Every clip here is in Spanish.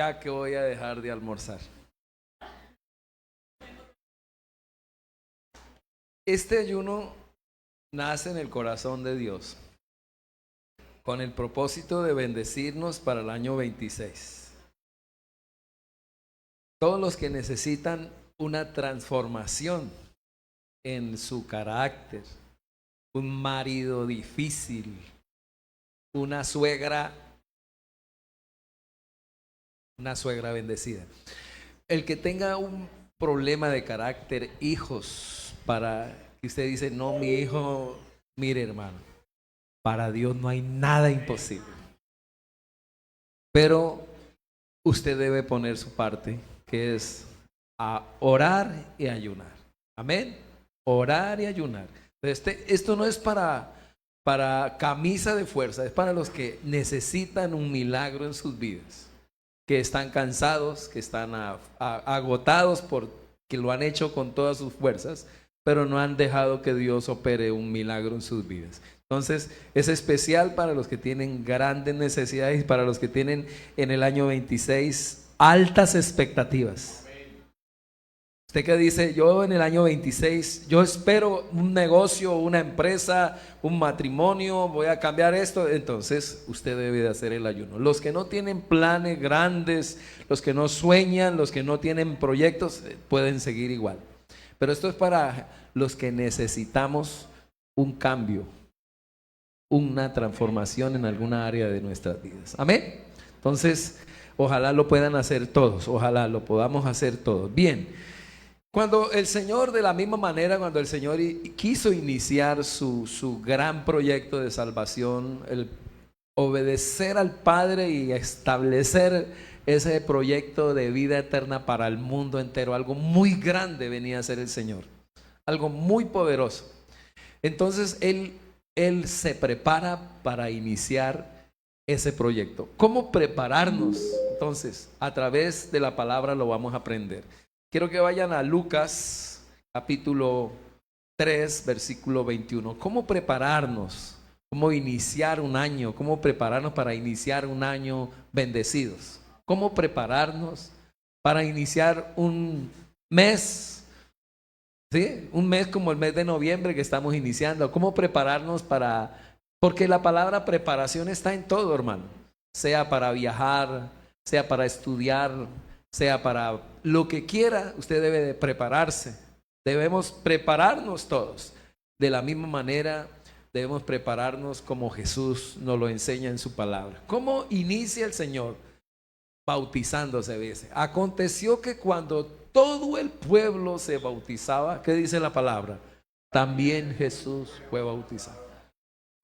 ya que voy a dejar de almorzar. Este ayuno nace en el corazón de Dios con el propósito de bendecirnos para el año 26. Todos los que necesitan una transformación en su carácter, un marido difícil, una suegra bendecida. El que tenga un problema de carácter, hijos, para que usted dice, no, mi hijo, mire hermano, para Dios no hay nada imposible. Pero usted debe poner su parte, que es a orar y ayunar. Amén. Orar y ayunar. Esto no es para camisa de fuerza, es para los que necesitan un milagro en sus vidas, que están cansados, que están agotados porque lo han hecho con todas sus fuerzas, pero no han dejado que Dios opere un milagro en sus vidas. Entonces, es especial para los que tienen grandes necesidades y para los que tienen en el año 26 altas expectativas. Usted que dice, yo en el año 26, yo espero un negocio, una empresa, un matrimonio, voy a cambiar esto, entonces usted debe de hacer el ayuno. Los que no tienen planes grandes, los que no sueñan, los que no tienen proyectos, pueden seguir igual. Pero esto es para los que necesitamos un cambio, una transformación en alguna área de nuestras vidas. Amén. Entonces, ojalá lo puedan hacer todos, ojalá lo podamos hacer todos. Bien. Cuando el Señor, de la misma manera, cuando el Señor quiso iniciar su gran proyecto de salvación, el obedecer al Padre y establecer ese proyecto de vida eterna para el mundo entero, algo muy grande venía a ser el Señor, algo muy poderoso. Entonces Él se prepara para iniciar ese proyecto. ¿Cómo prepararnos? Entonces, a través de la palabra lo vamos a aprender. Quiero que vayan a Lucas capítulo 3, versículo 21. ¿Cómo prepararnos? ¿Cómo iniciar un año? ¿Cómo prepararnos para iniciar un año bendecidos? ¿Cómo prepararnos para iniciar un mes? ¿Sí? Un mes como el mes de noviembre que estamos iniciando. ¿Cómo prepararnos para...? Porque la palabra preparación está en todo, hermano. Sea para viajar, sea para estudiar, sea para lo que quiera, usted debe de prepararse. Debemos prepararnos todos. De la misma manera, debemos prepararnos como Jesús nos lo enseña en su palabra. ¿Cómo inicia el Señor? Bautizándose, dice. Aconteció que cuando todo el pueblo se bautizaba, ¿qué dice la palabra? También Jesús fue bautizado.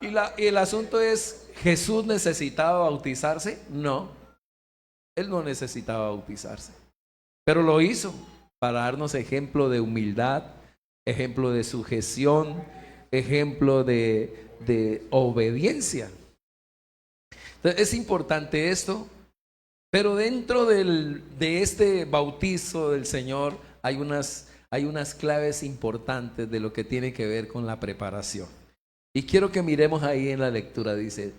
Y el asunto es, ¿Jesús necesitaba bautizarse? No. Él no necesitaba bautizarse, pero lo hizo para darnos ejemplo de humildad, ejemplo de sujeción, ejemplo de obediencia. Entonces, es importante esto, pero dentro de este bautizo del Señor hay unas claves importantes de lo que tiene que ver con la preparación. Y quiero que miremos ahí en la lectura, dice,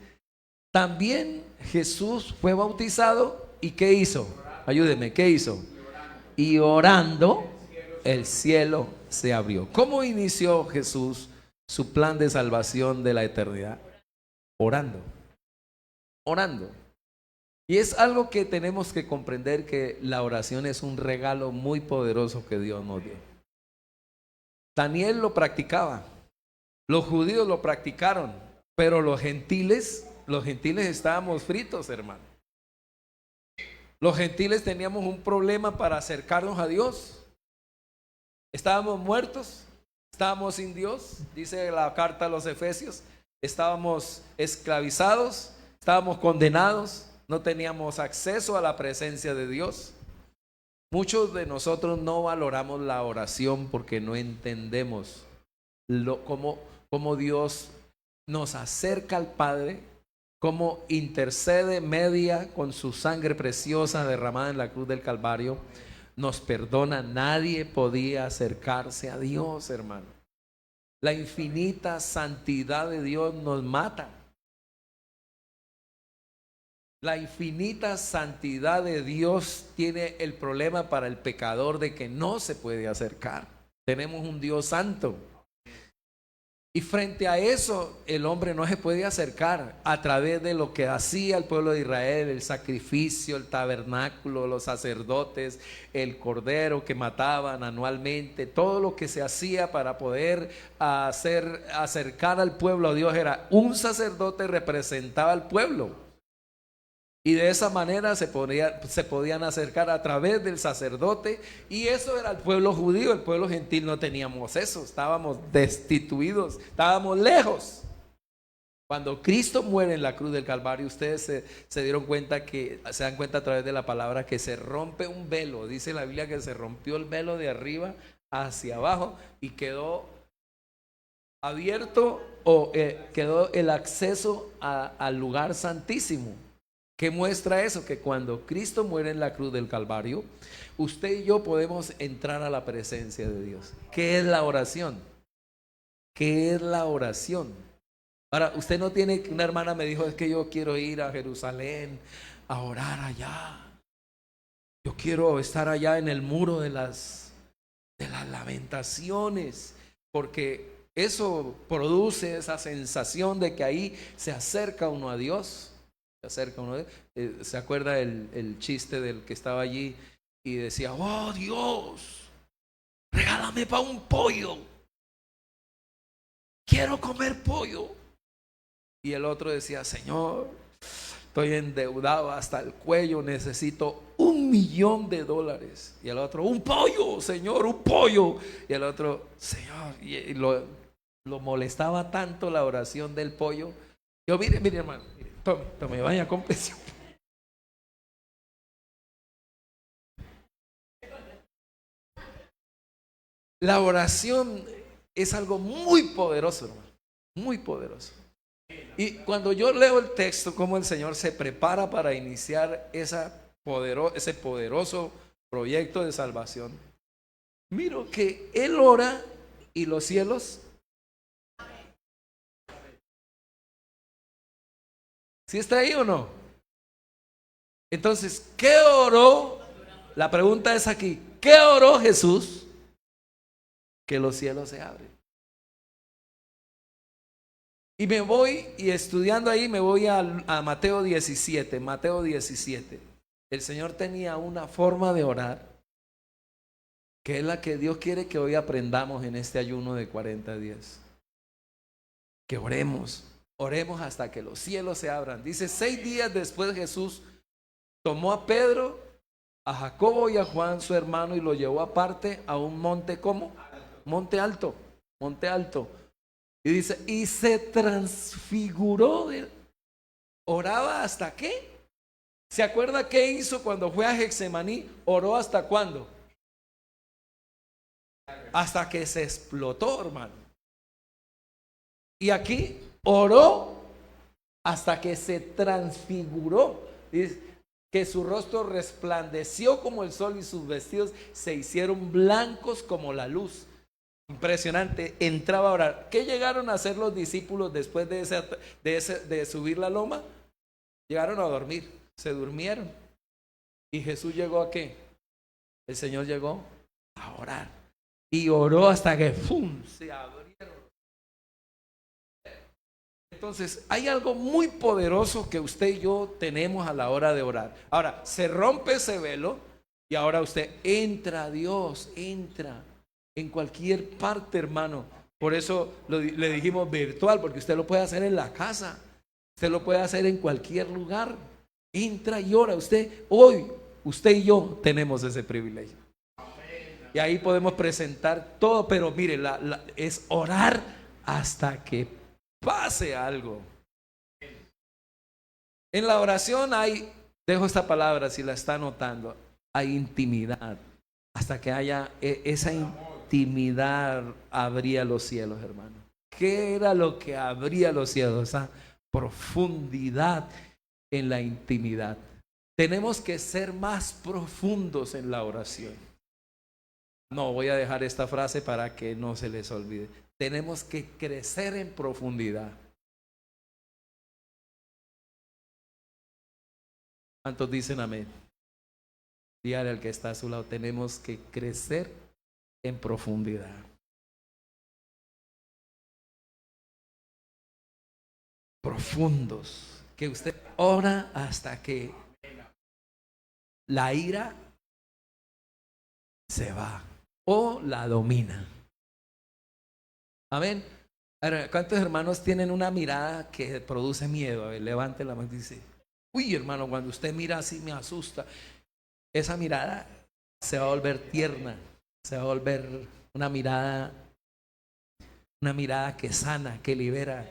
también Jesús fue bautizado. ¿Y qué hizo? Ayúdeme, ¿qué hizo? Y orando, el cielo se abrió. ¿Cómo inició Jesús su plan de salvación de la eternidad? Orando. Orando. Y es algo que tenemos que comprender, que la oración es un regalo muy poderoso que Dios nos dio. Daniel lo practicaba. Los judíos lo practicaron, pero los gentiles estábamos fritos, hermano. Los gentiles teníamos un problema para acercarnos a Dios. Estábamos muertos, estábamos sin Dios, dice la carta a los Efesios. Estábamos esclavizados, estábamos condenados, no teníamos acceso a la presencia de Dios. Muchos de nosotros no valoramos la oración porque no entendemos cómo Dios nos acerca al Padre, cómo intercede, media con su sangre preciosa derramada en la cruz del Calvario, nos perdona. Nadie podía acercarse a Dios, hermano. La infinita santidad de Dios nos mata. La infinita santidad de Dios tiene el problema para el pecador de que no se puede acercar. Tenemos un Dios santo. Y frente a eso, el hombre no se puede acercar a través de lo que hacía el pueblo de Israel, el sacrificio, el tabernáculo, los sacerdotes, el cordero que mataban anualmente, todo lo que se hacía para poder acercar al pueblo a Dios. Era un sacerdote representaba al pueblo. Y de esa manera se podían acercar a través del sacerdote. Y eso era el pueblo judío. El pueblo gentil no teníamos eso. Estábamos destituidos, estábamos lejos. Cuando Cristo muere en la cruz del Calvario, ustedes se dieron cuenta se dan cuenta a través de la palabra que se rompe un velo. Dice la Biblia que se rompió el velo de arriba hacia abajo y quedó abierto quedó el acceso al lugar santísimo. ¿Qué muestra eso? Que cuando Cristo muere en la cruz del Calvario, usted y yo podemos entrar a la presencia de Dios. ¿Qué es la oración? ¿Qué es la oración? Ahora, usted no tiene, una hermana me dijo, es que yo quiero ir a Jerusalén a orar allá. Yo quiero estar allá en el muro de las lamentaciones, porque eso produce esa sensación de que ahí se acerca uno a Dios. ¿Se acuerda el chiste del que estaba allí y decía, oh Dios, regálame para un pollo, quiero comer pollo? Y el otro decía, Señor, estoy endeudado hasta el cuello, necesito $1,000,000. Y el otro, un pollo, Señor, un pollo. Y el otro, Señor, y lo molestaba tanto la oración del pollo. Yo, mire hermano, tome, vaya, cómprese. La oración es algo muy poderoso, hermano, muy poderoso. Y cuando yo leo el texto, cómo el Señor se prepara para iniciar ese poderoso proyecto de salvación, miro que Él ora y los cielos. ¿Sí está ahí o no? Entonces, ¿qué oró? La pregunta es aquí, ¿qué oró Jesús? Que los cielos se abren. Y me voy, y estudiando ahí, me voy a Mateo 17. Mateo 17. El Señor tenía una forma de orar, que es la que Dios quiere que hoy aprendamos en este ayuno de 40 días. Que oremos hasta que los cielos se abran. Dice, 6 días después Jesús tomó a Pedro, a Jacobo y a Juan, su hermano, y lo llevó aparte a un monte, ¿cómo? Monte alto. Y dice, y se transfiguró. ¿Oraba hasta qué? ¿Se acuerda qué hizo cuando fue a Getsemaní? ¿Oró hasta cuándo? Hasta que se explotó, hermano. Y aquí oró hasta que se transfiguró. Dice que su rostro resplandeció como el sol y sus vestidos se hicieron blancos como la luz. Impresionante, entraba a orar. ¿Qué llegaron a hacer los discípulos después de subir la loma? Llegaron a dormir, se durmieron. ¿Y Jesús llegó a qué? El Señor llegó a orar. Y oró hasta que ¡pum!, se abrieron. Entonces, hay algo muy poderoso que usted y yo tenemos a la hora de orar. Ahora, se rompe ese velo y ahora usted entra a Dios, entra en cualquier parte, hermano. Por eso le dijimos virtual, porque usted lo puede hacer en la casa, usted lo puede hacer en cualquier lugar. Entra y ora. Usted y yo tenemos ese privilegio. Y ahí podemos presentar todo, pero mire, es orar hasta que pase algo. En la oración dejo esta palabra si la está anotando, hay intimidad. Hasta que haya esa intimidad, abría los cielos, hermano. ¿Qué era lo que abría los cielos? Esa profundidad en la intimidad. Tenemos que ser más profundos en la oración. No, voy a dejar esta frase para que no se les olvide. Tenemos que crecer en profundidad. ¿Cuántos dicen amén? Dígale al que está a su lado, tenemos que crecer en profundidad. Profundos. Que usted ora hasta que la ira se va o la domina. Amén. Ahora, ¿cuántos hermanos tienen una mirada que produce miedo? A ver, levante la mano y dice, uy, hermano, cuando usted mira así me asusta. Esa mirada se va a volver tierna, se va a volver una mirada que sana, que libera.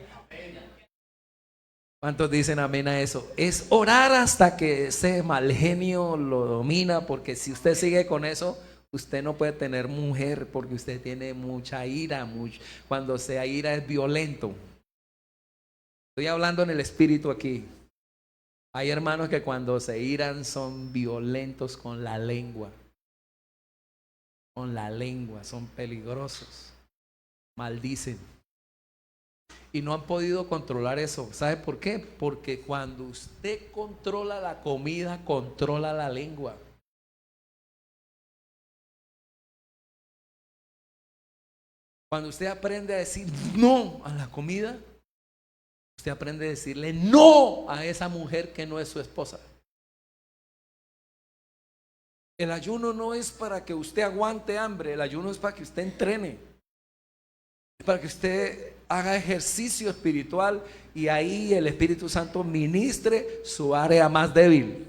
¿Cuántos dicen amén a eso? Es orar hasta que ese mal genio lo domina, porque si usted sigue con eso, usted no puede tener mujer, porque usted tiene mucha ira. Cuando se ira es violento. Estoy hablando en el espíritu aquí. Hay hermanos que cuando se iran son violentos con la lengua. Con la lengua, son peligrosos. Maldicen. Y no han podido controlar eso. ¿Sabe por qué? Porque cuando usted controla la comida, controla la lengua. Cuando usted aprende a decir no a la comida, usted aprende a decirle no a esa mujer que no es su esposa. El ayuno no es para que usted aguante hambre, el ayuno es para que usted entrene. Para que usted haga ejercicio espiritual y ahí el Espíritu Santo ministre su área más débil.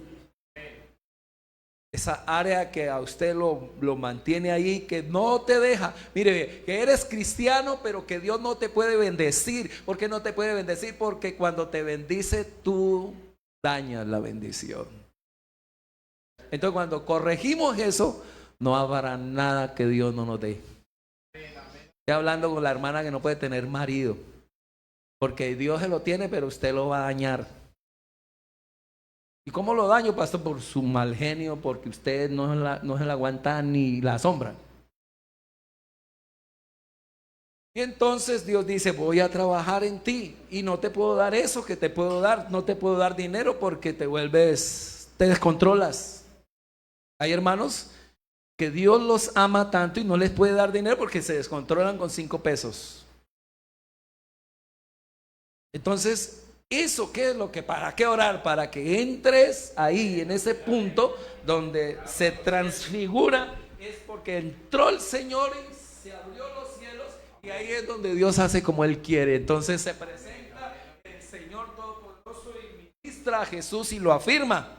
Esa área que a usted lo mantiene ahí, que no te deja. Mire, que eres cristiano, pero que Dios no te puede bendecir. ¿Por qué no te puede bendecir? Porque cuando te bendice, tú dañas la bendición. Entonces, cuando corregimos eso, no habrá nada que Dios no nos dé. Estoy hablando con la hermana que no puede tener marido, porque Dios se lo tiene, pero usted lo va a dañar. ¿Y cómo lo daño, pastor? Por su mal genio, porque usted no se la aguanta ni la sombra. Y entonces Dios dice, voy a trabajar en ti y no te puedo dar eso que te puedo dar, no te puedo dar dinero porque te descontrolas. Hay hermanos que Dios los ama tanto y no les puede dar dinero porque se descontrolan con 5 pesos. Entonces, ¿eso qué es lo que? ¿Para qué orar? Para que entres ahí en ese punto donde se transfigura. Es porque entró el Señor y se abrió los cielos y ahí es donde Dios hace como Él quiere. Entonces se presenta el Señor Todopoderoso y ministra a Jesús y lo afirma.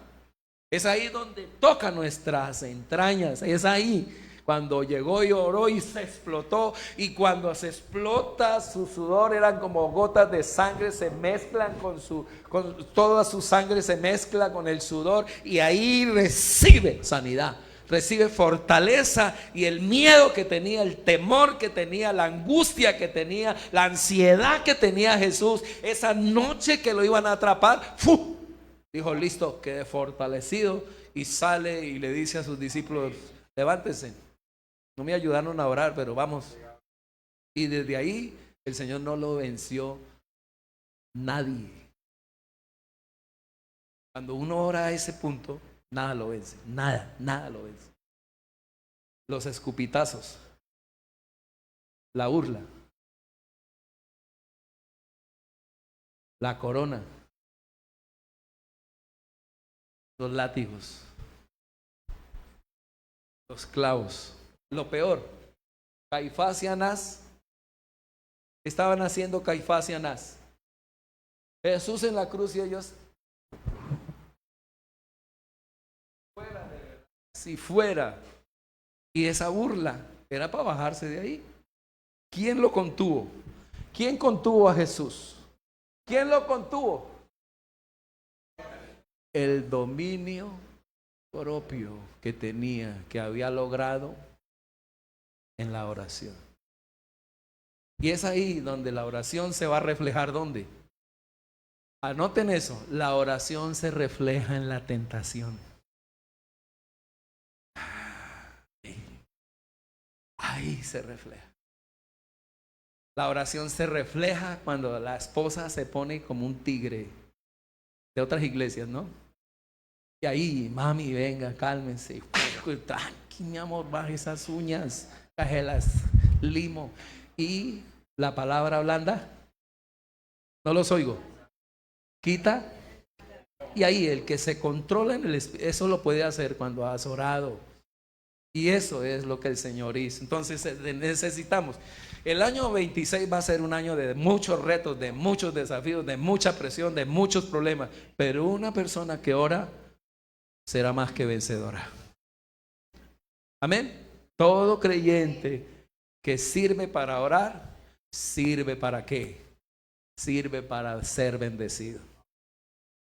Es ahí donde toca nuestras entrañas. Es ahí cuando llegó y oró y se explotó. Y cuando se explota, su sudor eran como gotas de sangre, se mezclan con toda su sangre, se mezcla con el sudor. Y ahí recibe sanidad, recibe fortaleza. Y el miedo que tenía, el temor que tenía, la angustia que tenía, la ansiedad que tenía Jesús, esa noche que lo iban a atrapar, ¡fu! Dijo, listo, quedé fortalecido, y sale y le dice a sus discípulos, levántense. No me ayudaron a orar, pero vamos. Y desde ahí el Señor no lo venció nadie. Cuando uno ora a ese punto, nada lo vence, nada lo vence. Los escupitazos, la burla, la corona, los látigos, los clavos. Lo peor, Caifás y Anás, estaban haciendo Caifás y Anás. Jesús en la cruz y ellos fuera de verdad. Si fuera. Y esa burla era para bajarse de ahí. ¿Quién lo contuvo? ¿Quién contuvo a Jesús? ¿Quién lo contuvo? El dominio propio que tenía, que había logrado en la oración. Y es ahí donde la oración se va a reflejar. ¿Dónde? Anoten eso, la oración se refleja en la tentación. Ahí se refleja. La oración se refleja cuando la esposa se pone como un tigre de otras iglesias, ¿no? Y ahí, mami, venga, cálmense. Tranqui, mi amor, baje esas uñas, las limo. Y la palabra blanda, no los oigo. Quita. Y ahí el que se controla en el espíritu, eso lo puede hacer cuando has orado. Y eso es lo que el Señor hizo. Entonces necesitamos. El año 26 va a ser un año de muchos retos, de muchos desafíos, de mucha presión, de muchos problemas. Pero una persona que ora será más que vencedora. Amén. Todo creyente que sirve para orar, ¿sirve para qué? Sirve para ser bendecido.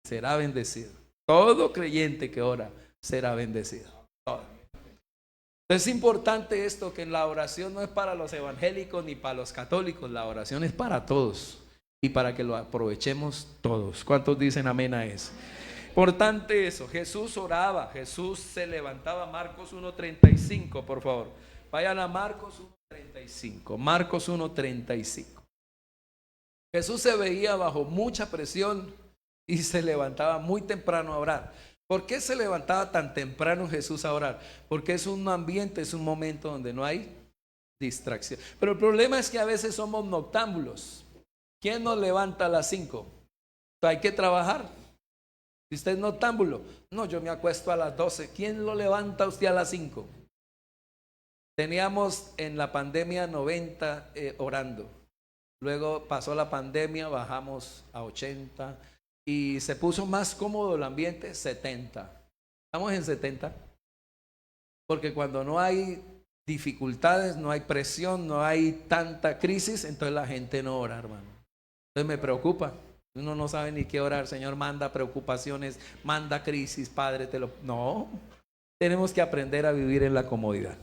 Será bendecido. Todo creyente que ora será bendecido. Todo. Es importante esto, que la oración no es para los evangélicos ni para los católicos. La oración es para todos y para que lo aprovechemos todos. ¿Cuántos dicen amén a eso? Importante eso. Jesús oraba, Jesús se levantaba. Marcos 1:35, por favor. Vayan a Marcos 1:35. Marcos 1:35. Jesús se veía bajo mucha presión y se levantaba muy temprano a orar. ¿Por qué se levantaba tan temprano Jesús a orar? Porque es un ambiente, es un momento donde no hay distracción. Pero el problema es que a veces somos noctámbulos. ¿Quién nos levanta a las 5? Hay que trabajar. Si usted es noctámbulo, no, yo me acuesto a las 12. ¿Quién lo levanta a usted a las 5? Teníamos en la pandemia 90 orando. Luego pasó la pandemia, bajamos a 80 y se puso más cómodo el ambiente, 70. Estamos en 70. Porque cuando no hay dificultades, no hay presión, no hay tanta crisis, entonces la gente no ora, hermano. Entonces me preocupa. Uno no sabe ni qué orar. Señor, manda preocupaciones, manda crisis, Padre, te lo... No, tenemos que aprender a vivir en la comodidad.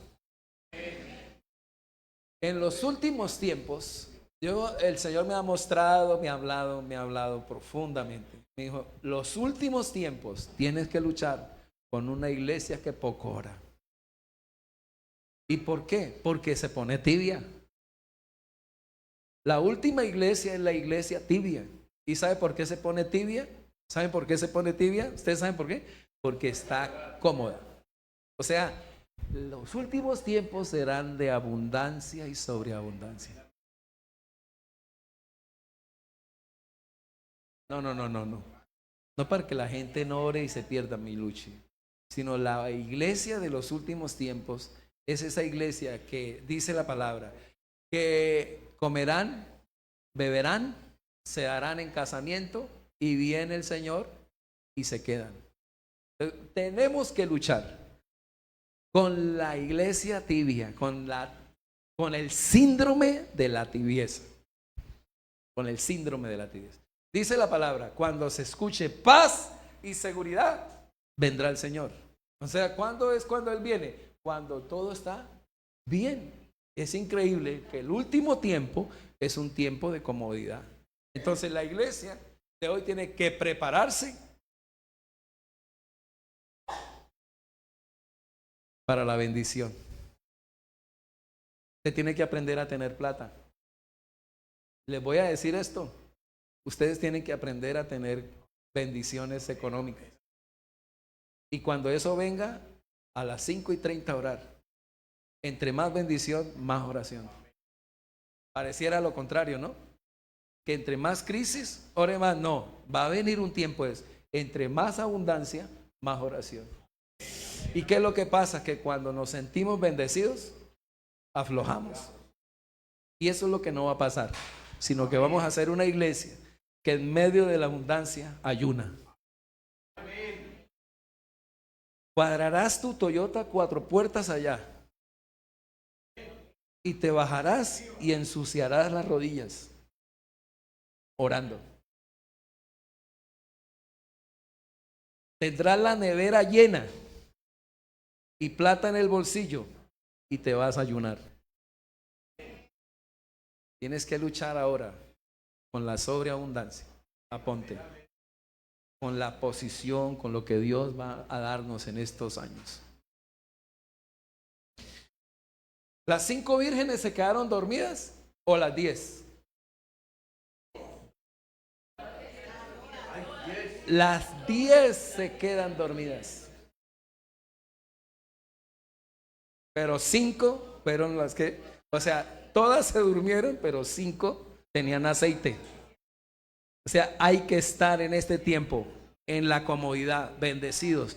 En los últimos tiempos, el Señor me ha mostrado, me ha hablado profundamente. Me dijo, los últimos tiempos tienes que luchar con una iglesia que poco ora. ¿Y por qué? Porque se pone tibia. La última iglesia es la iglesia tibia. ¿Y sabe por qué se pone tibia? ¿Saben por qué se pone tibia? ¿Ustedes saben por qué? Porque está cómoda. O sea, los últimos tiempos serán de abundancia y sobreabundancia. No. No para que la gente no ore y se pierda mi lucha, sino la iglesia de los últimos tiempos es esa iglesia que dice la palabra, que comerán, beberán, se harán en casamiento y viene el Señor y se quedan. Tenemos que luchar con la iglesia tibia, con el síndrome de la tibieza. Con el síndrome de la tibieza. Dice la palabra, cuando se escuche paz y seguridad, vendrá el Señor. O sea, ¿cuándo es cuando Él viene? Cuando todo está bien. Es increíble que el último tiempo es un tiempo de comodidad. Entonces la iglesia de hoy tiene que prepararse para la bendición. Usted tiene que aprender a tener plata. Les voy a decir esto. Ustedes tienen que aprender a tener bendiciones económicas. Y cuando eso venga, a las 5:30 orar. Entre más bendición, más oración. Pareciera lo contrario, ¿no? Que entre más crisis, ore más. No, va a venir un tiempo entre más abundancia, más oración. ¿Y qué es lo que pasa? Que cuando nos sentimos bendecidos, aflojamos. Y eso es lo que no va a pasar, sino que vamos a hacer una iglesia que en medio de la abundancia ayuna. Cuadrarás tu Toyota 4 puertas allá y te bajarás y ensuciarás las rodillas orando. Tendrás la nevera llena y plata en el bolsillo y te vas a ayunar. Tienes que luchar ahora con la sobreabundancia. Aponte. Con la posición, con lo que Dios va a darnos en estos años. ¿Las 5 vírgenes se quedaron dormidas o las 10? las 10 se quedan dormidas. Pero 5 fueron las que, o sea, todas se durmieron, pero 5 tenían aceite. O sea, hay que estar en este tiempo en la comodidad, bendecidos,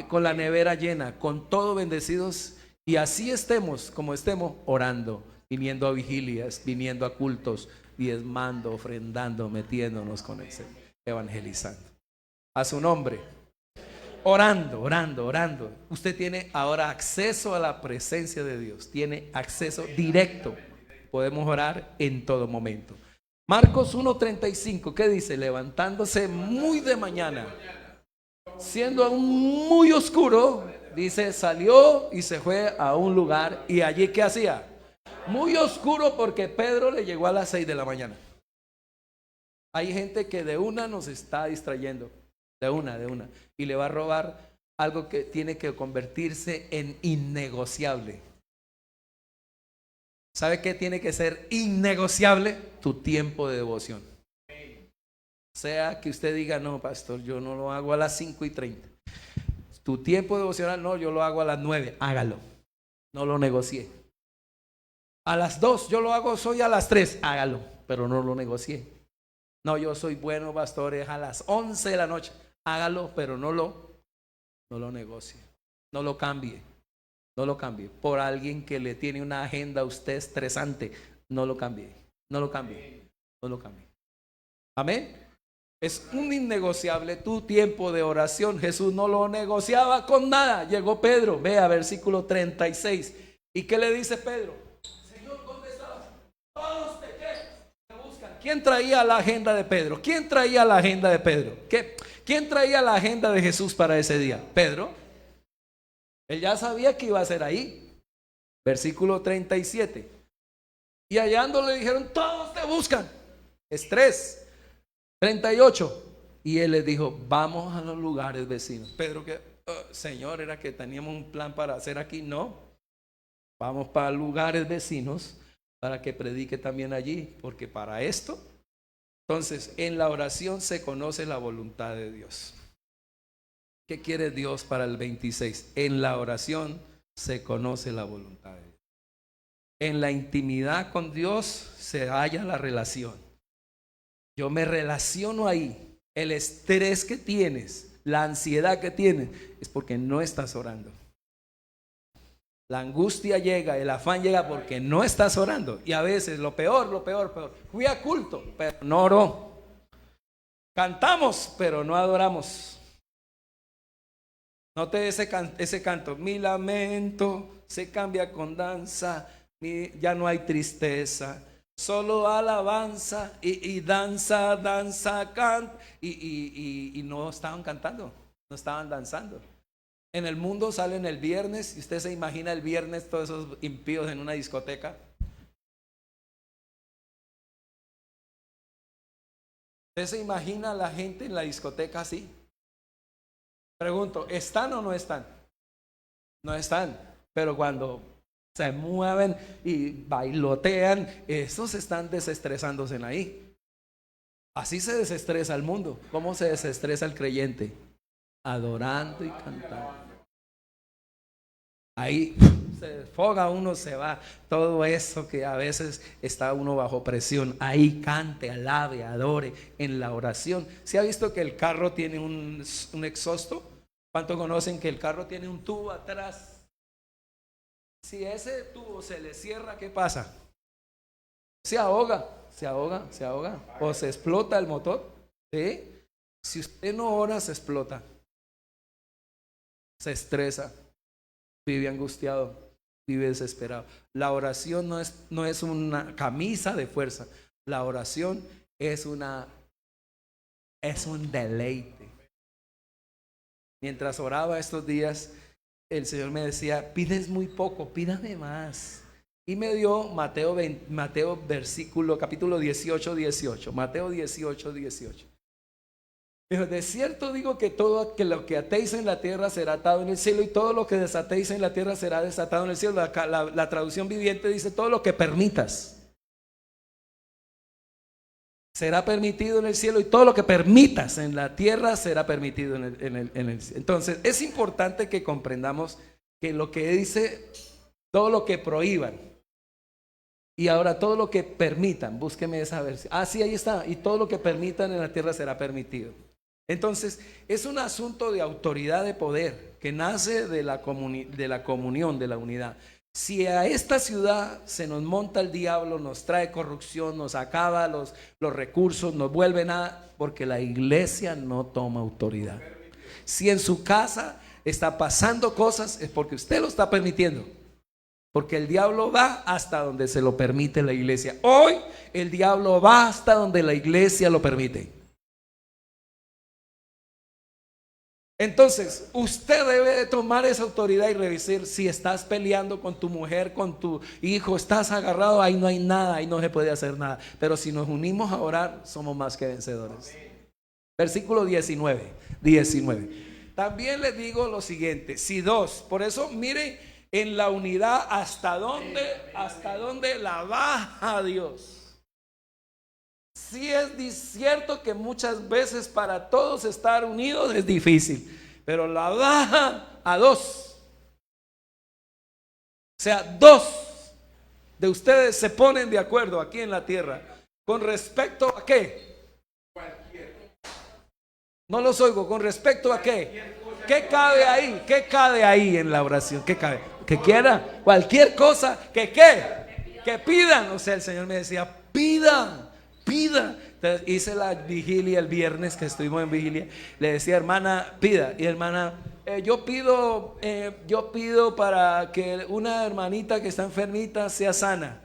con la nevera llena, con todo bendecidos, y así estemos como estemos, orando, viniendo a vigilias, viniendo a cultos, diezmando, ofrendando, metiéndonos con el Señor, evangelizando a su nombre, orando, orando, orando. Usted tiene ahora acceso a la presencia de Dios, tiene acceso directo. Podemos orar en todo momento. Marcos 1:35, ¿qué dice? Levantándose muy de mañana, siendo aún muy oscuro, dice, salió y se fue a un lugar. Y allí, ¿qué hacía? Muy oscuro, porque Pedro le llegó a las 6 de la mañana. Hay gente que de una nos está distrayendo, de una, y le va a robar algo que tiene que convertirse en innegociable. ¿Sabe qué tiene que ser innegociable? Tu tiempo de devoción. Sea que usted diga, no, pastor, yo no lo hago a las 5:30. Tu tiempo devocional, no, yo lo hago a las 9. Hágalo. No lo negocie. A las 2, yo lo hago, soy a las 3. Hágalo, pero no lo negocie. No, yo soy bueno, pastor, es a las 11 de la noche. Hágalo, pero no lo negocie. No lo cambie. No lo cambie por alguien que le tiene una agenda a usted estresante. No lo cambie. No lo cambie. No lo cambie. Amén. Es un innegociable tu tiempo de oración. Jesús no lo negociaba con nada. Llegó Pedro, vea versículo 36. ¿Y qué le dice Pedro? Señor, ¿dónde estabas? Todos te buscan. ¿Quién traía la agenda de Pedro? ¿Quién traía la agenda de Pedro? ¿Quién traía la agenda de Jesús para ese día? Pedro. Él ya sabía que iba a ser ahí. Versículo 37. Y hallando le dijeron, todos te buscan. Estrés. 38. Y él les dijo, vamos a los lugares vecinos. Pedro, que Señor, era que teníamos un plan para hacer aquí. No, vamos para lugares vecinos para que predique también allí, porque para esto, entonces, en la oración se conoce la voluntad de Dios. ¿Qué quiere Dios para el 26? En la oración se conoce la voluntad de Dios. En la intimidad con Dios se halla la relación. Yo me relaciono ahí. El estrés que tienes, la ansiedad que tienes, es porque no estás orando. La angustia llega, el afán llega porque no estás orando. Y a veces lo peor. Fui a culto, pero no oró. Cantamos, pero no adoramos. Note ese canto. Mi lamento se cambia con danza. Ya no hay tristeza. Solo alabanza y danza, canta. Y no estaban cantando, no estaban danzando. En el mundo salen el viernes, y usted se imagina el viernes todos esos impíos en una discoteca. ¿Usted se imagina a la gente en la discoteca así? Pregunto, ¿están o no están? No están, pero cuando se mueven y bailotean, estos están desestresándose en ahí. Así se desestresa el mundo. ¿Cómo se desestresa el creyente? Adorando y cantando. Ahí se desfoga uno, se va todo eso que a veces está uno bajo presión. Ahí cante, alabe, adore en la oración. ¿Se ha visto que el carro tiene un exhausto? ¿Cuántos conocen que el carro tiene un tubo atrás? Si ese tubo se le cierra, ¿qué pasa? Se ahoga. O se explota el motor. ¿Sí? Si usted no ora, se explota. Se estresa. Vive angustiado. Vive desesperado. La oración no es una camisa de fuerza. La oración es un deleite. Mientras oraba estos días, el Señor me decía, pides muy poco, pídame más. Y me dio Mateo capítulo 18. Mateo 18. Dijo, de cierto digo que todo lo que atéis en la tierra será atado en el cielo, y todo lo que desatéis en la tierra será desatado en el cielo. La traducción viviente dice, todo lo que permitas. será permitido en el cielo, y todo lo que permitas en la tierra será permitido en el cielo. Entonces es importante que comprendamos que lo que dice, todo lo que prohíban, y ahora todo lo que permitan, búsqueme esa versión. Ah, sí, ahí está. Y todo lo que permitan en la tierra será permitido. Entonces, es un asunto de autoridad, de poder, que nace de la comunión, de la unidad. Si a esta ciudad se nos monta el diablo, nos trae corrupción, nos acaba los recursos, nos vuelve nada, porque la iglesia no toma autoridad. Si en su casa está pasando cosas, es porque usted lo está permitiendo. Porque el diablo va hasta donde se lo permite la iglesia. Hoy el diablo va hasta donde la iglesia lo permite. Entonces, usted debe de tomar esa autoridad y revisar si estás peleando con tu mujer, con tu hijo, estás agarrado, ahí no hay nada, ahí no se puede hacer nada. Pero si nos unimos a orar, somos más que vencedores. Versículo 19. También les digo lo siguiente, si dos, por eso miren en la unidad hasta dónde la baja Dios. Sí es cierto que muchas veces para todos estar unidos es difícil, pero la baja a dos. O sea, dos de ustedes se ponen de acuerdo aquí en la tierra con respecto a ¿qué? No los oigo. ¿Con respecto a qué? ¿Qué cabe ahí? ¿Qué cabe ahí en la oración? ¿Qué cabe? Que quiera cualquier cosa, que ¿qué? Que pidan. O sea, el Señor me decía, pida. Entonces, hice la vigilia el viernes que estuvimos en vigilia. Le decía, hermana, pida. Y hermana, yo pido para que una hermanita que está enfermita sea sana.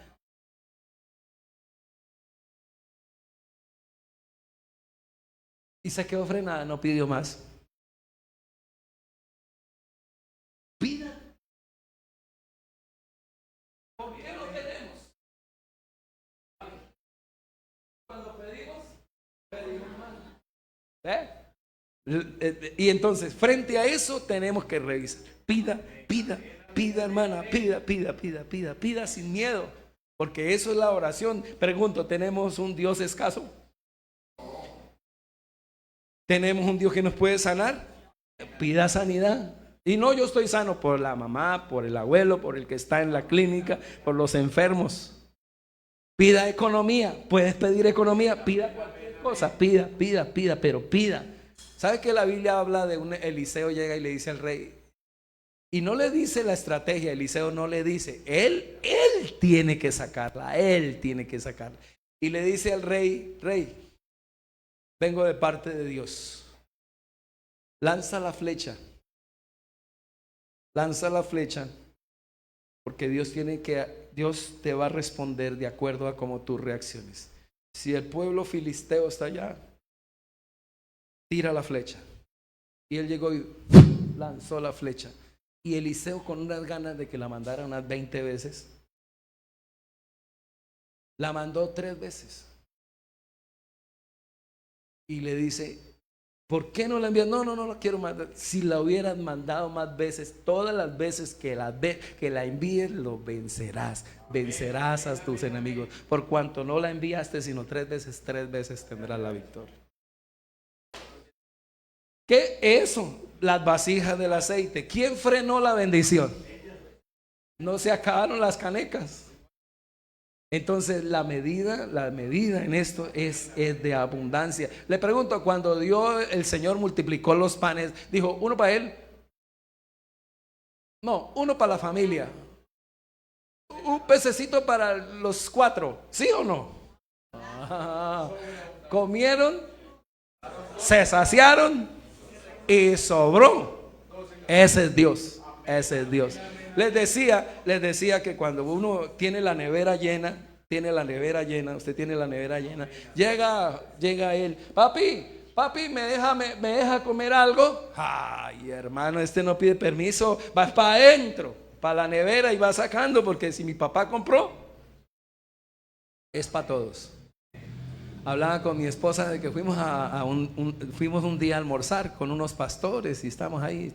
Y se quedó frenada, no pidió más. Pida. ¿Por qué no tenemos? Cuando pedimos mal. Y entonces, frente a eso, tenemos que revisar. Pida, hermana, pida sin miedo. Porque eso es la oración. Pregunto, ¿tenemos un Dios escaso? ¿Tenemos un Dios que nos puede sanar? Pida sanidad. Y no, yo estoy sano por la mamá, por el abuelo, por el que está en la clínica, por los enfermos. Pida economía. Puedes pedir economía. Pida cualquier cosa. Pida, pero pida. ¿Sabe que la Biblia habla de un Eliseo llega y le dice al rey? Y no le dice la estrategia, Eliseo no le dice. Él tiene que sacarla. Y le dice al rey, vengo de parte de Dios. Lanza la flecha, porque Dios te va a responder de acuerdo a cómo tú reacciones. Si el pueblo filisteo está allá, tira la flecha. Y él llegó y lanzó la flecha. Y Eliseo, con unas ganas de que la mandara unas 20 veces, la mandó 3 veces. Y le dice, ¿por qué no la envías? No la quiero mandar. Si la hubieras mandado más veces, todas las veces que la envíes, lo vencerás. Vencerás a tus enemigos. Por cuanto no la enviaste, sino 3 veces tendrás la victoria. ¿Qué es eso? Las vasijas del aceite. ¿Quién frenó la bendición? No se acabaron las canecas. Entonces la medida en esto es de abundancia. Le pregunto, cuando el Señor multiplicó los panes, dijo, ¿uno para él? No, uno para la familia. Un pececito para los 4, ¿sí o no? Comieron, se saciaron y sobró. Ese es Dios. Les decía que cuando uno tiene la nevera llena, usted tiene la nevera llena, llega él, papi, ¿me deja comer algo? Ay, hermano, no pide permiso, vas para adentro, para la nevera y va sacando, porque si mi papá compró, es para todos. Hablaba con mi esposa de que fuimos fuimos un día a almorzar con unos pastores y estamos ahí.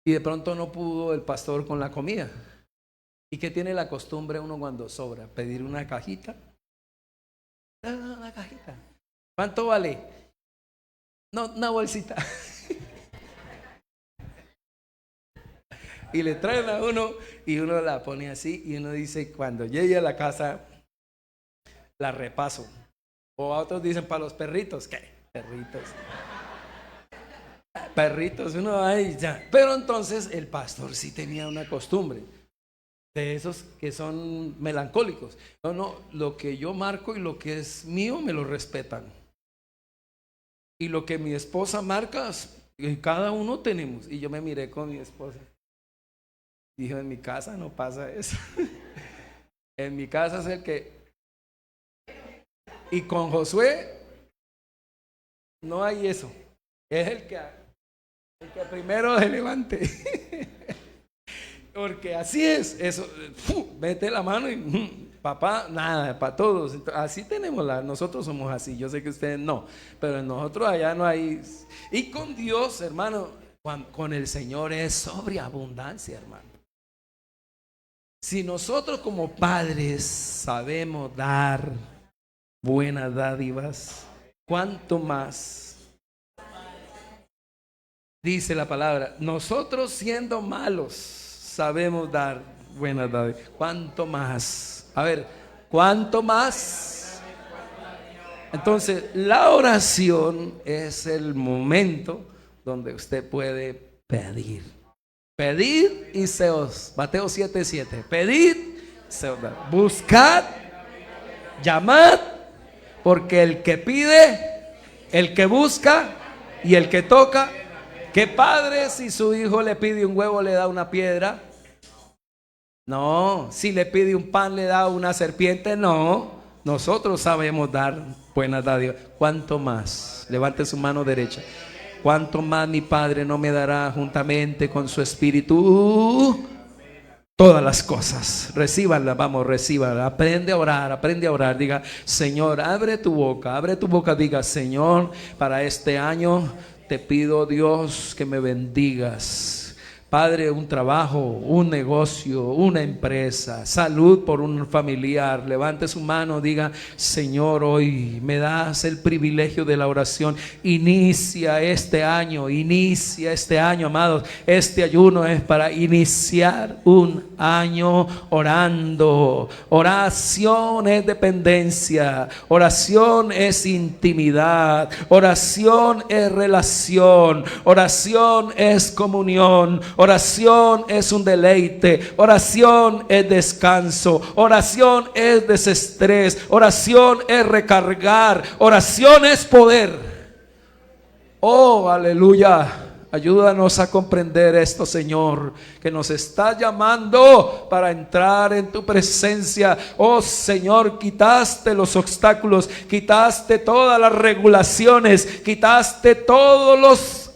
Y de pronto no pudo el pastor con la comida. ¿Y qué tiene la costumbre uno cuando sobra? Pedir una cajita. ¿Cuánto vale? No, una bolsita. Y le traen a uno y uno la pone así y uno dice, cuando llegue a la casa, la repaso. O a otros dicen, para los perritos. ¿Qué? Perritos. Perritos, uno va y ya. Pero entonces el pastor sí tenía una costumbre de esos que son melancólicos. No, no, lo que yo marco y lo que es mío me lo respetan. Y lo que mi esposa marca, cada uno tenemos. Y yo me miré con mi esposa. Dijo, en mi casa no pasa eso. En mi casa es el que... Y con Josué no hay eso. Es el que primero se levante. Porque así es. Eso, mete la mano y papá, nada, para todos. Así tenemos nosotros somos así. Yo sé que ustedes no, pero en nosotros allá no hay. Y con Dios, hermano, con el Señor es sobreabundancia, hermano. Si nosotros como padres sabemos dar buenas dádivas, ¿cuánto más? Dice la palabra, nosotros siendo malos sabemos dar buenas dádivas. ¿Cuánto más? A ver, ¿cuánto más? Entonces, la oración es el momento donde usted puede pedir. Pedid y se os, Mateo 7:7. Pedid, se os da. Buscad, llamad, porque el que pide, el que busca y el que toca. ¿Qué padre si su hijo le pide un huevo le da una piedra? No. Si le pide un pan le da una serpiente. No. Nosotros sabemos dar buenas dádivas. ¿Cuánto más? Levante su mano derecha. ¿Cuánto más mi Padre no me dará juntamente con su Espíritu todas las cosas? Recíbanla, vamos, recíbanla. Aprende a orar. Diga, Señor, abre tu boca. Diga, Señor, para este año te pido, Dios, que me bendigas. Padre, un trabajo, un negocio, una empresa, salud por un familiar. Levante su mano, diga, Señor, hoy me das el privilegio de la oración. Inicia este año, amados. Este ayuno es para iniciar un año orando. Oración es dependencia, oración es intimidad, oración es relación, oración es comunión. Oración es un deleite, oración es descanso, oración es desestrés, oración es recargar, oración es poder. Oh, aleluya. Ayúdanos a comprender esto, Señor, que nos está llamando para entrar en tu presencia. Oh, Señor, quitaste los obstáculos, quitaste todas las regulaciones, quitaste todos los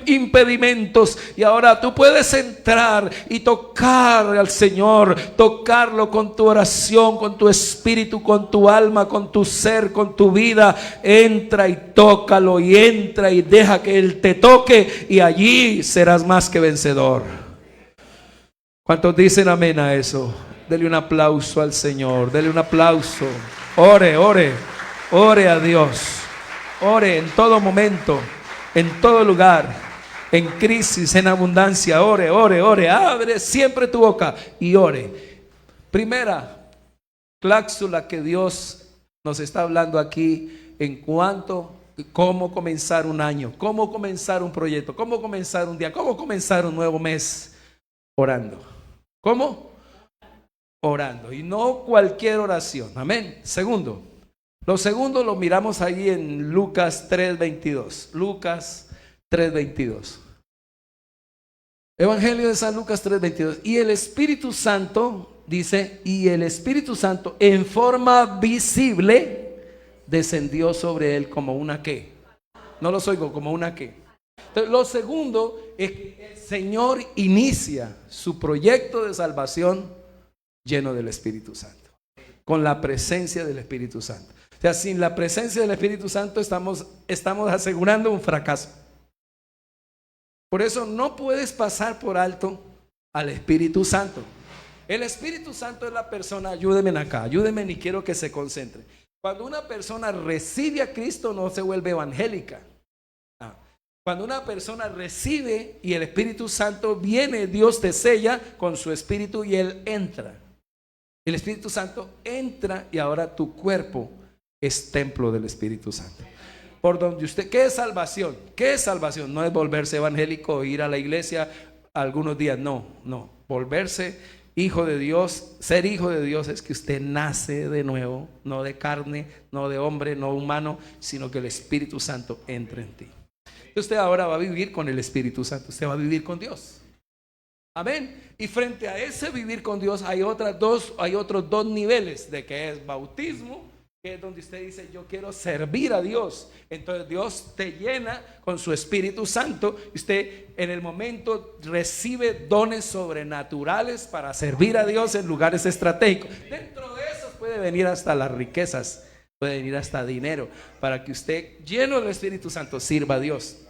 impedimentos, y ahora tú puedes entrar y tocar al Señor, tocarlo con tu oración, con tu espíritu, con tu alma, con tu ser, con tu vida. Entra y tócalo, y entra y deja que Él te toque, y allí serás más que vencedor. ¿Cuántos dicen amén a eso? Dele un aplauso al Señor, dele un aplauso. Ore a Dios, ore en todo momento, en todo lugar, en crisis, en abundancia. Ore. Abre siempre tu boca y ore. Primera cláusula que Dios nos está hablando aquí en cuanto a cómo comenzar un año, cómo comenzar un proyecto, cómo comenzar un día, cómo comenzar un nuevo mes. Orando. ¿Cómo? Orando. Y no cualquier oración. Amén. Segundo. Lo segundo lo miramos ahí en Lucas 3:22. Lucas 3:22. Evangelio de San Lucas 3:22. Y el Espíritu Santo, dice, y el Espíritu Santo en forma visible descendió sobre él como una ¿qué? No los oigo, como una ¿qué? Entonces, lo segundo es que el Señor inicia su proyecto de salvación lleno del Espíritu Santo, con la presencia del Espíritu Santo. O sea, sin la presencia del Espíritu Santo estamos asegurando un fracaso. Por eso no puedes pasar por alto al Espíritu Santo. El Espíritu Santo es la persona, ayúdenme acá, ayúdenme y quiero que se concentre. Cuando una persona recibe a Cristo no se vuelve evangélica. Cuando una persona recibe y el Espíritu Santo viene, Dios te sella con su Espíritu y Él entra. El Espíritu Santo entra y ahora tu cuerpo es templo del Espíritu Santo. Por donde usted, ¿qué es salvación? ¿Qué es salvación? No es volverse evangélico o ir a la iglesia algunos días, no. Volverse hijo de Dios, ser hijo de Dios es que usted nace de nuevo, no de carne, no de hombre, no humano, sino que el Espíritu Santo entra en ti. Usted ahora va a vivir con el Espíritu Santo, usted va a vivir con Dios. Amén. Y frente a ese vivir con Dios hay otros dos niveles, de que es bautismo, que es donde usted dice yo quiero servir a Dios. Entonces Dios te llena con su Espíritu Santo y usted en el momento recibe dones sobrenaturales para servir a Dios en lugares estratégicos. Dentro de esos puede venir hasta las riquezas, puede venir hasta dinero, para que usted lleno del Espíritu Santo sirva a Dios.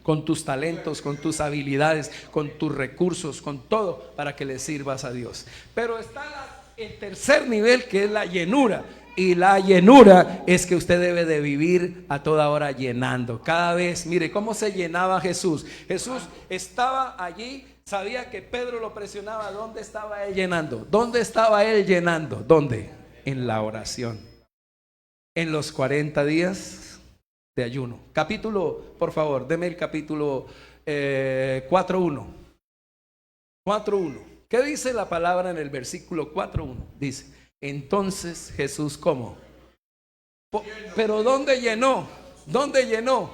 Con tus talentos, con tus habilidades, con tus recursos, con todo, para que le sirvas a Dios. Pero está el tercer nivel, que es la llenura. Y la llenura es que usted debe de vivir a toda hora llenando. Cada vez, mire cómo se llenaba Jesús. Jesús estaba allí, sabía que Pedro lo presionaba. ¿Dónde estaba él llenando? ¿Dónde estaba él llenando? ¿Dónde? En la oración. En los 40 días de ayuno. Capítulo, por favor, deme el capítulo 4.1. 4.1. ¿Qué dice la palabra en el versículo 4.1? Dice, entonces Jesús, ¿cómo? Pero ¿dónde llenó? ¿Dónde llenó?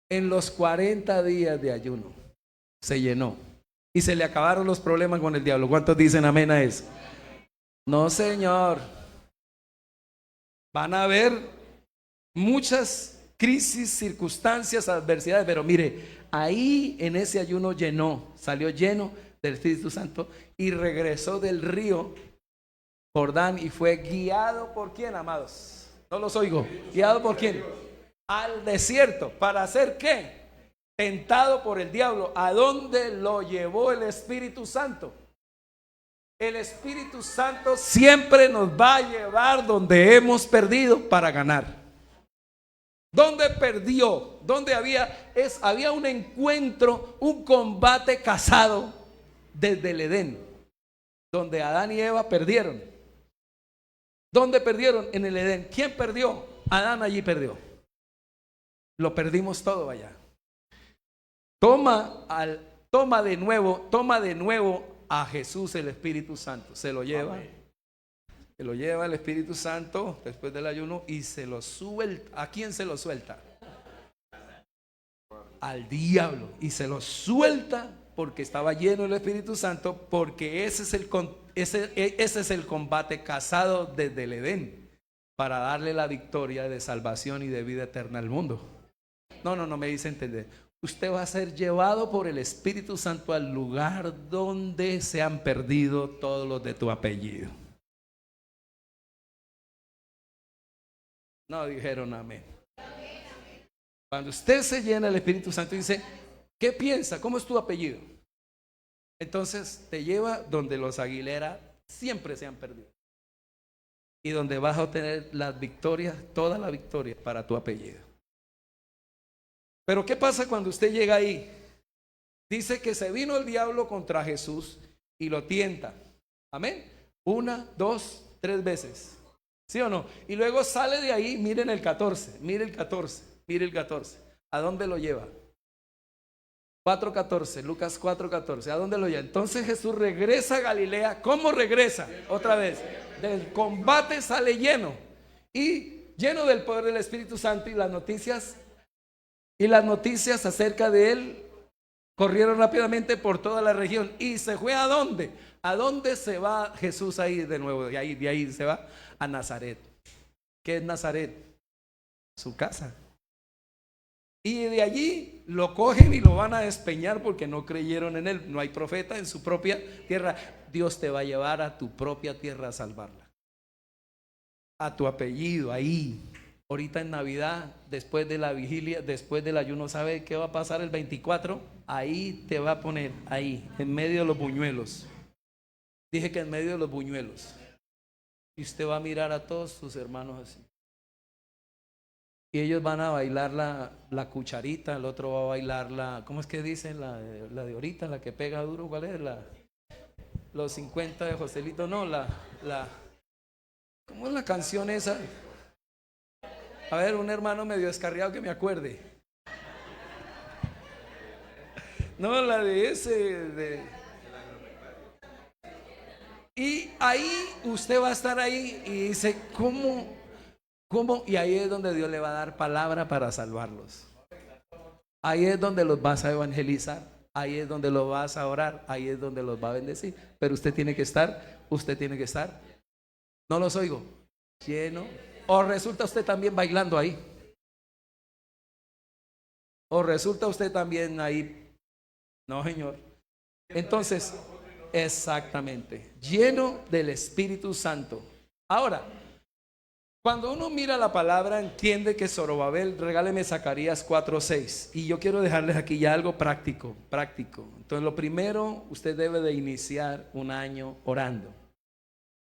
En los 40 días de ayuno se llenó. Y se le acabaron los problemas con el diablo. ¿Cuántos dicen amén a eso? No, Señor. Van a haber muchas crisis, circunstancias, adversidades, pero mire, ahí en ese ayuno salió lleno del Espíritu Santo y regresó del río Jordán y fue guiado por ¿quién, amados? No los oigo. ¿Guiado por quién? Al desierto. ¿Para hacer qué? Tentado por el diablo. ¿A dónde lo llevó el Espíritu Santo? El Espíritu Santo siempre nos va a llevar donde hemos perdido para ganar. ¿Dónde perdió? ¿Dónde había un encuentro, un combate casado desde el Edén, donde Adán y Eva perdieron? ¿Dónde perdieron? En el Edén. ¿Quién perdió? Adán allí perdió. Lo perdimos todo allá. Toma de nuevo a Jesús el Espíritu Santo. Se lo lleva. Amén. Se lo lleva el Espíritu Santo después del ayuno y se lo suelta. ¿A quién se lo suelta? Al diablo. Y se lo suelta porque estaba lleno del Espíritu Santo, porque ese es el combate casado desde el Edén, para darle la victoria de salvación y de vida eterna al mundo. No me dice entender. Usted va a ser llevado por el Espíritu Santo al lugar donde se han perdido todos los de tu apellido. No dijeron amén. Cuando usted se llena del Espíritu Santo y dice, ¿qué piensa? ¿Cómo es tu apellido? Entonces te lleva donde los Aguilera siempre se han perdido. Y donde vas a obtener las victorias, toda la victoria para tu apellido. Pero ¿qué pasa cuando usted llega ahí? Dice que se vino el diablo contra Jesús y lo tienta. Amén. 1, 2, 3 veces. ¿Sí o no? Y luego sale de ahí, miren el 14, mire el 14. ¿A dónde lo lleva? 4:14, Lucas 4:14. ¿A dónde lo lleva? Entonces Jesús regresa a Galilea. ¿Cómo regresa? Otra vez. Del combate sale lleno. Y lleno del poder del Espíritu Santo, y las noticias acerca de él corrieron rápidamente por toda la región. ¿Y se fue a dónde? ¿A dónde se va Jesús ahí de nuevo? De ahí se va a Nazaret. ¿Qué es Nazaret? Su casa. Y de allí lo cogen y lo van a despeñar porque no creyeron en él. No hay profeta en su propia tierra. Dios te va a llevar a tu propia tierra a salvarla. A tu apellido, ahí. Ahorita en Navidad, después de la vigilia, después del ayuno, ¿sabe qué va a pasar el 24? Ahí te va a poner, ahí, en medio de los buñuelos. Dije que en medio de los buñuelos. Y usted va a mirar a todos sus hermanos así. Y ellos van a bailar la cucharita, el otro va a bailar ¿cómo es que dicen? La de ahorita, la que pega duro, ¿cuál es? Los 50 de Joselito, no, ¿cómo es la canción esa? A ver, un hermano medio descarriado que me acuerde. No, la de Y ahí usted va a estar ahí y dice, ¿cómo? Y ahí es donde Dios le va a dar palabra para salvarlos. Ahí es donde los vas a evangelizar. Ahí es donde los vas a orar. Ahí es donde los va a bendecir. Pero usted tiene que estar, no los oigo, lleno. O resulta usted también bailando ahí. O resulta usted también ahí. No, Señor. Entonces, exactamente, lleno del Espíritu Santo. Ahora, cuando uno mira la palabra, entiende que Zorobabel, regáleme Zacarías 4:6. Y yo quiero dejarles aquí ya algo práctico. Entonces, lo primero, usted debe de iniciar un año orando.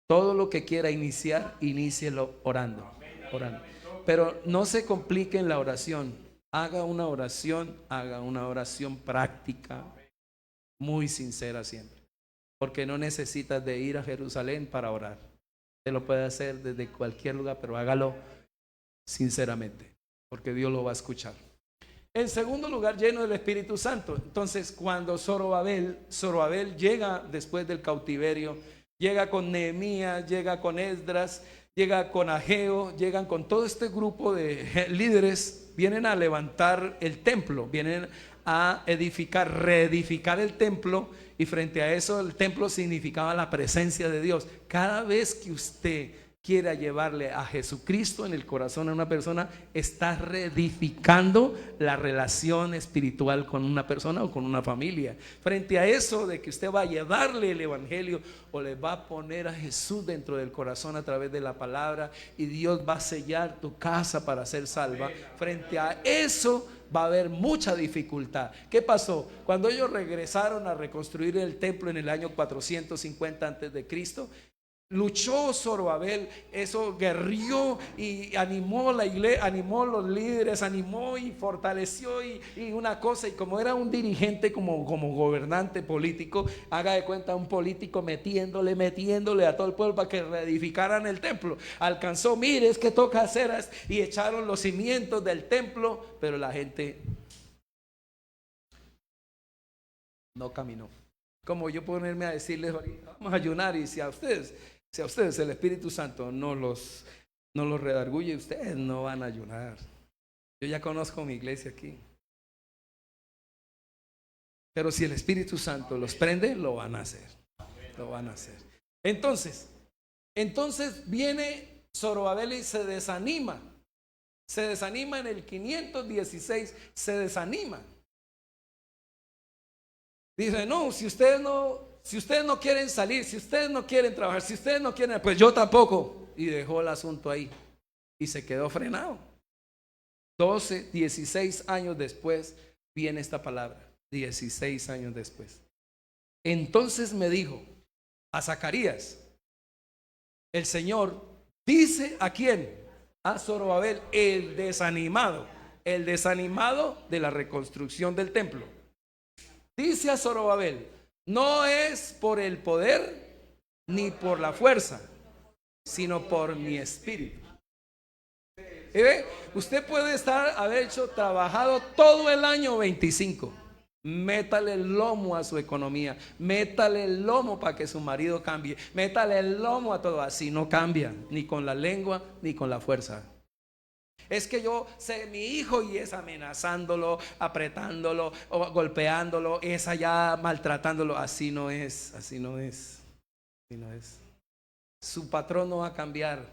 Todo lo que quiera iniciar, inícielo orando. Pero no se complique en la oración. Haga una oración práctica, muy sincera siempre. Porque no necesitas de ir a Jerusalén para orar. Usted lo puede hacer desde cualquier lugar, pero hágalo sinceramente, porque Dios lo va a escuchar. En segundo lugar, lleno del Espíritu Santo. Entonces, cuando Zorobabel llega después del cautiverio, llega con Nehemías, llega con Esdras, llega con Ageo, llegan con todo este grupo de líderes, vienen a levantar el templo, vienen a reedificar el templo, y frente a eso el templo significaba la presencia de Dios. Cada vez que usted quiera llevarle a Jesucristo en el corazón a una persona, está reedificando la relación espiritual con una persona o con una familia. Frente a eso de que usted va a llevarle el evangelio o le va a poner a Jesús dentro del corazón a través de la palabra, y Dios va a sellar tu casa para ser salva, frente a eso va a haber mucha dificultad. ¿Qué pasó? Cuando ellos regresaron a reconstruir el templo en el año 450 antes de Cristo, luchó Zorobabel, eso guerrió y animó la iglesia, animó los líderes, animó y fortaleció y una cosa. Y como era un dirigente, como gobernante político, haga de cuenta un político metiéndole a todo el pueblo para que reedificaran el templo. Alcanzó, mire, es que toca hacer esto, y echaron los cimientos del templo, pero la gente no caminó. Como yo ponerme a decirles, vamos a ayunar, y si a ustedes el Espíritu Santo no los redarguye, ustedes no van a ayunar. Yo ya conozco mi iglesia aquí. Pero si el Espíritu Santo los prende, lo van a hacer. Entonces viene Zorobabel y se desanima en el 516, se desanima. Dice, no, si ustedes no quieren salir, si ustedes no quieren trabajar, si ustedes no quieren, pues yo tampoco. Y dejó el asunto ahí y se quedó frenado. 16 años después viene esta palabra. 16 años después. Entonces me dijo a Zacarías, el Señor dice ¿a quién? A Zorobabel, el desanimado de la reconstrucción del templo. Dice a Zorobabel, no es por el poder ni por la fuerza, sino por mi espíritu. ¿Y ve? Usted puede haber trabajado todo el año 25. Métale el lomo a su economía, métale el lomo para que su marido cambie, métale el lomo a todo, así no cambia, ni con la lengua ni con la fuerza. Es que yo sé mi hijo y es amenazándolo, apretándolo o golpeándolo, es allá maltratándolo. Así no es. Su patrón no va a cambiar.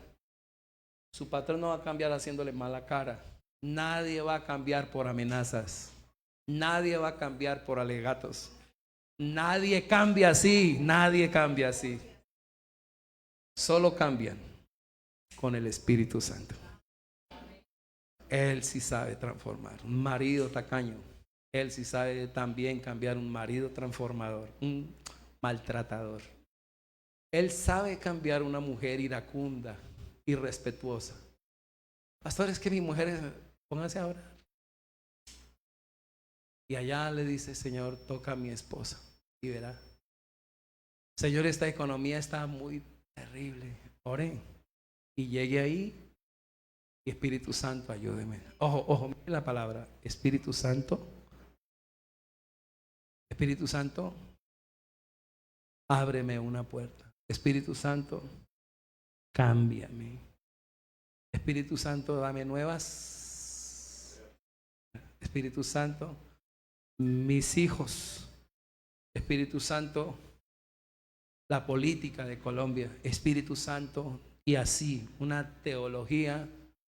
Su patrón no va a cambiar haciéndole mala cara. Nadie va a cambiar por amenazas. Nadie va a cambiar por alegatos. Nadie cambia así. Solo cambian con el Espíritu Santo. Él sí sabe transformar. Un marido tacaño, él sí sabe también cambiar un marido transformador, un maltratador. Él sabe cambiar una mujer iracunda, irrespetuosa. Pastor, es que mi mujer es, póngase ahora. Y allá le dice, Señor, toca a mi esposa y verá. Señor, esta economía está muy terrible. Oren y llegue ahí. Y Espíritu Santo, ayúdeme. Ojo, ojo, mire la palabra. Espíritu Santo. Espíritu Santo, ábreme una puerta. Espíritu Santo, cámbiame. Espíritu Santo, dame nuevas. Espíritu Santo, mis hijos. Espíritu Santo, la política de Colombia. Espíritu Santo, y así, una teología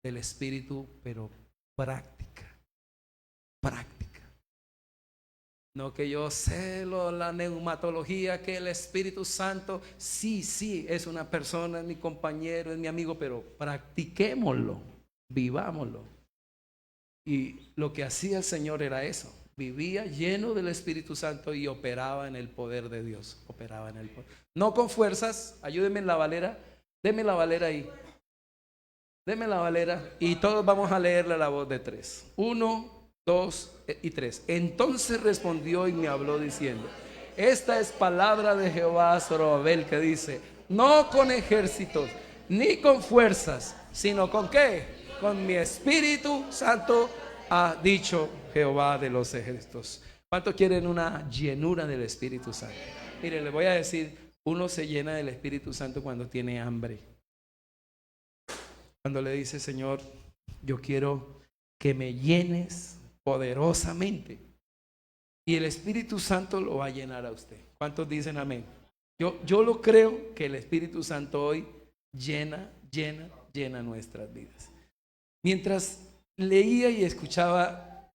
del Espíritu, pero práctica. Práctica. No que yo sé la neumatología, que el Espíritu Santo, sí, es una persona, es mi compañero, es mi amigo, pero practiquémoslo, vivámoslo. Y lo que hacía el Señor era eso, vivía lleno del Espíritu Santo y operaba en el poder de Dios, operaba en el poder. No con fuerzas, ayúdenme en la Valera, denme la Valera ahí. Deme la Valera y todos vamos a leerle la voz de 3. 1, 2 y 3. Entonces respondió y me habló diciendo: esta es palabra de Jehová a Zorobabel, que dice: no con ejércitos ni con fuerzas, sino con ¿qué? Con mi Espíritu Santo, ha dicho Jehová de los ejércitos. ¿Cuántos quieren una llenura del Espíritu Santo? Mire, le voy a decir, uno se llena del Espíritu Santo cuando tiene hambre. Cuando le dice: Señor, yo quiero que me llenes poderosamente. Y el Espíritu Santo lo va a llenar a usted. ¿Cuántos dicen amén? Yo lo creo, que el Espíritu Santo hoy llena nuestras vidas. Mientras leía y escuchaba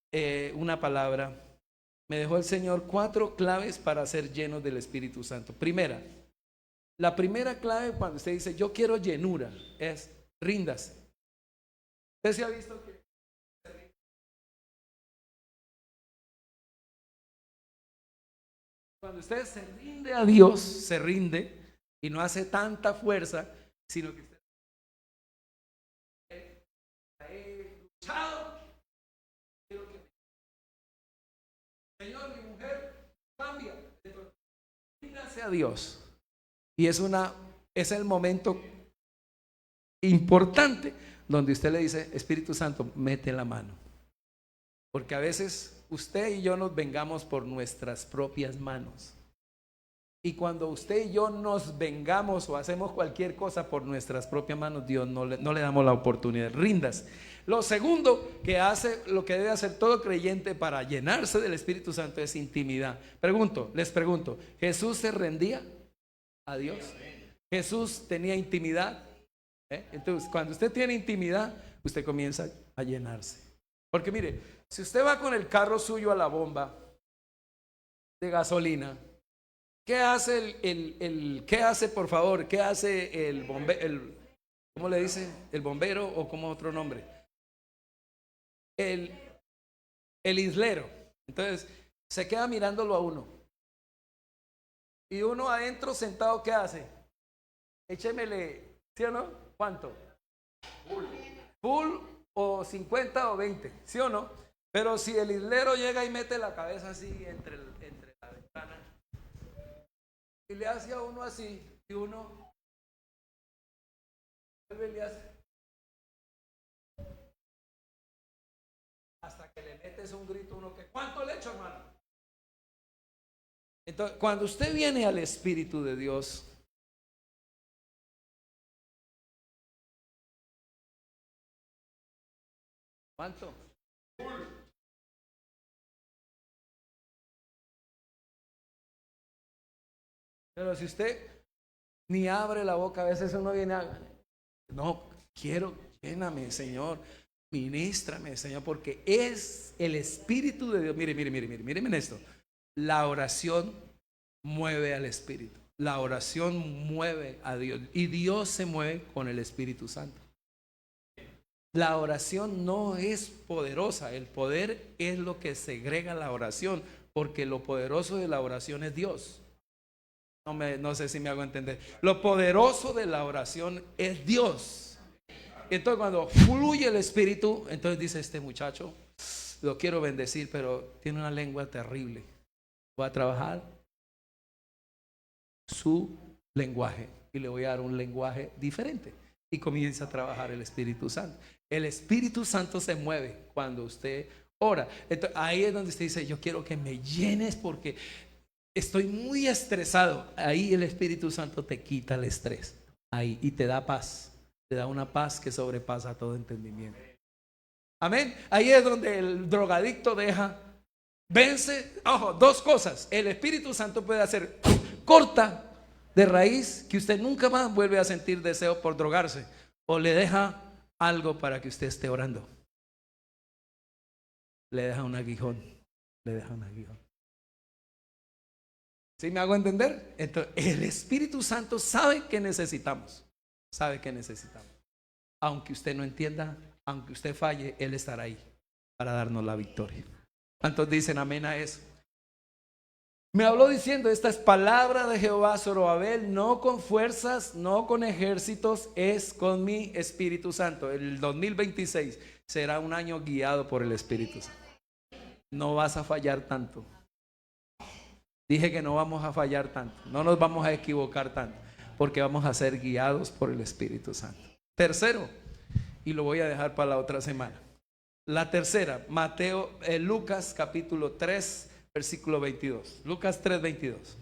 una palabra, me dejó el Señor 4 claves para ser llenos del Espíritu Santo. La primera clave cuando usted dice yo quiero llenura es: ríndase. ¿Usted se ha visto que cuando usted se rinde a Dios, se rinde y no hace tanta fuerza, sino que usted ha luchado? Señor, mi mujer cambia. Ríndase a Dios. Y es el momento importante donde usted le dice: Espíritu Santo, mete la mano. Porque a veces usted y yo nos vengamos por nuestras propias manos. Y cuando usted y yo nos vengamos o hacemos cualquier cosa por nuestras propias manos, Dios no le damos la oportunidad. Rindas. Lo segundo que hace, lo que debe hacer todo creyente para llenarse del Espíritu Santo, es intimidad. Les pregunto, ¿Jesús se rendía a Dios? ¿Jesús tenía intimidad? Entonces, cuando usted tiene intimidad, usted comienza a llenarse. Porque mire, si usted va con el carro suyo a la bomba de gasolina, ¿qué hace qué hace, por favor? ¿Qué hace el bombero? ¿Cómo le dice? ¿El bombero o como otro nombre? El islero. Entonces, se queda mirándolo a uno. Y uno adentro sentado, ¿qué hace? Échemele, ¿sí o no? ¿Cuánto? Full o 50 o 20, ¿sí o no? Pero si el islero llega y mete la cabeza así entre la ventana y le hace a uno así, y uno le hace hasta que le metes un grito uno que ¿cuánto le echo, hermano? Entonces, cuando usted viene al Espíritu de Dios, ¿cuánto? Pero si usted ni abre la boca, a veces uno viene a... No, quiero, lléname, Señor, ministrame, Señor, porque es el Espíritu de Dios. Miren en esto. La oración mueve al Espíritu. La oración mueve a Dios. Y Dios se mueve con el Espíritu Santo. La oración no es poderosa. El poder es lo que segrega la oración, porque lo poderoso de la oración es Dios. No sé si me hago entender. Lo poderoso de la oración es Dios. Entonces cuando fluye el Espíritu, entonces dice este muchacho, lo quiero bendecir, pero tiene una lengua terrible. Voy a trabajar su lenguaje y le voy a dar un lenguaje diferente. Y comienza a trabajar el Espíritu Santo. El Espíritu Santo se mueve cuando usted ora. Entonces, ahí es donde usted dice, yo quiero que me llenes porque estoy muy estresado. Ahí el Espíritu Santo te quita el estrés. Ahí, y te da paz. Te da una paz que sobrepasa todo entendimiento. Amén. Ahí es donde el drogadicto vence. Ojo, dos cosas. El Espíritu Santo puede hacer corta de raíz que usted nunca más vuelve a sentir deseo por drogarse, o le deja algo para que usted esté orando. Le deja un aguijón. ¿Sí me hago entender? Entonces, el Espíritu Santo sabe que necesitamos. Aunque usted no entienda, aunque usted falle, Él estará ahí para darnos la victoria. ¿Cuántos dicen amén a eso? Me habló diciendo, esta es palabra de Jehová, Zorobabel, no con fuerzas, no con ejércitos, es con mi Espíritu Santo. El 2026 será un año guiado por el Espíritu Santo. No vas a fallar tanto. Dije que no vamos a fallar tanto, no nos vamos a equivocar tanto, porque vamos a ser guiados por el Espíritu Santo. Tercero, y lo voy a dejar para la otra semana. La tercera, Lucas capítulo 3. Versículo 22. Lucas 3, 22.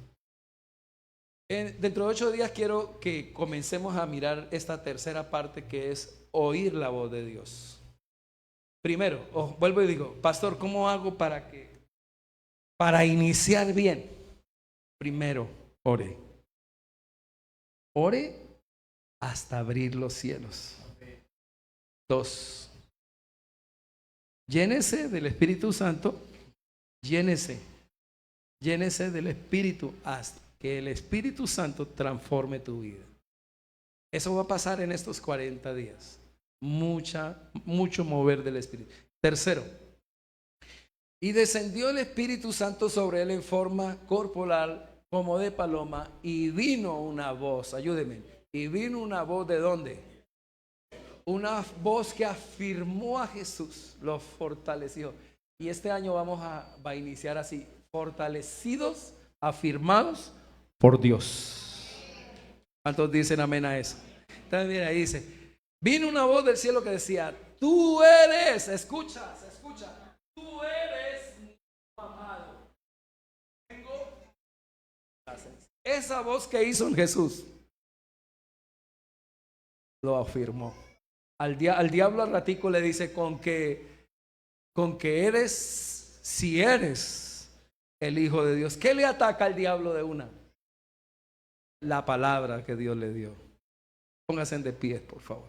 Dentro de 8 días quiero que comencemos a mirar esta tercera parte, que es oír la voz de Dios. Primero, vuelvo y digo, pastor, ¿cómo hago para iniciar bien? Primero, ore. Ore hasta abrir los cielos. 2. Llénese del Espíritu Santo. Llénese del Espíritu hasta que el Espíritu Santo transforme tu vida. Eso va a pasar en estos 40 días. Mucho mover del Espíritu. Tercero, y descendió el Espíritu Santo sobre él en forma corporal como de paloma, y vino una voz, ayúdeme, y vino una voz ¿de dónde? Una voz que afirmó a Jesús, lo fortaleció. Y este año va a iniciar así, fortalecidos, afirmados por Dios. ¿Cuántos dicen amén a eso? Entonces mira, ahí dice, vino una voz del cielo que decía, tú eres, escucha, tú eres mi amado. Esa voz que hizo en Jesús lo afirmó. Al diablo al ratico le dice, con que eres, si eres el Hijo de Dios. ¿Qué le ataca al diablo de una? La palabra que Dios le dio. Pónganse de pie, por favor.